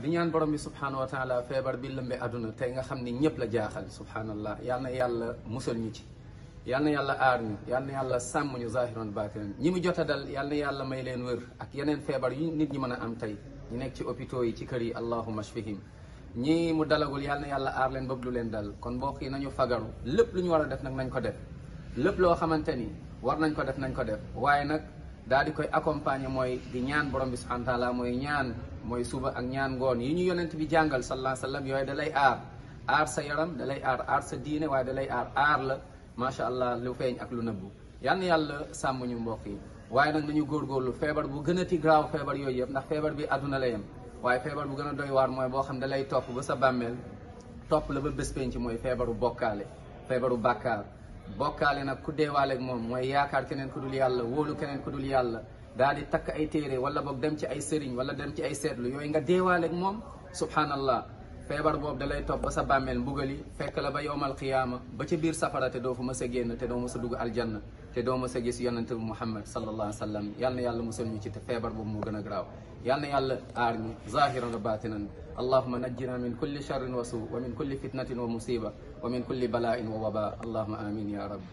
di ñaan borom bi subhanahu wa taala feebar bi lëmbe àdduna tey nga xam ni ñëpp la jaaxal subhanallah yal na yàlla musal ñu ci yal na yàlla aar ñu yal na yàlla sàmm ñu zahiran baatinan ñi mu jot a dal yal na yàlla may leen wër ak yeneen feebar yu nit ñi mën a am tey ñu nekk ci hôpitaux yi ci kër yi allahumma shfihim ñi mu dalagul yal na yàlla aar leen bëgg lu leen dal kon mbokk yi nañu fagaru lépp lu ñu war a def nag nañ ko def lépp loo xamante ni war nañ ko def nañ ko def waaye nag daal di koy accompagner mooy di ñaan borom bi subhanahu wa taala mooy ñaan mooy suba ak ñaan ngoon yi ñu yonent bi jàngal sallallahu alayhi wa sallam yooyu da lay aar sa yaram da lay aar sa diine waaye da lay aar la macha allah lu feeñ ak lu nëbbu yal na yàlla sàmm ñu mbokk yi waaye nag nañu góorgóorlu feebar bu gën a ti graaw feebar yooyu yëpp ndax feebar bi àdduna la yem waaye feebar bu gën a doy waar mooy boo xam da lay topp ba sa bàmmeel topp la ba bés penc mooy feebaru bokkaale feebaru bàkkaar bokkaale nag ku deewaaleeg moom mooy yaakaar keneen ku dul yàlla wóolu keneen ku dul yàlla daal di takk ay téere wala boog dem ci ay sëriñ wala dem ci ay seetlu yooyu nga deewaaleeg moom subhanallah feebar boobu da lay topp ba sa bàmmeel mbugali fekk la ba yowmal qiyaama ba ca biir safara te doo fa mës a génn te doo mës a dugg aljanna te doo mës a gis yonente bi muhammad sallallahu alayhi wa sallam yal na yàlla musal ñu ci te feebar boobu moo gën a graaw yal na yàlla aar ñu zahiran wa batinan allahuma najjina min kulli charrin wa suu wa min kulli fitnatin wa musiba wa min kulli bala'in wa waba allahuma amin ya rabbi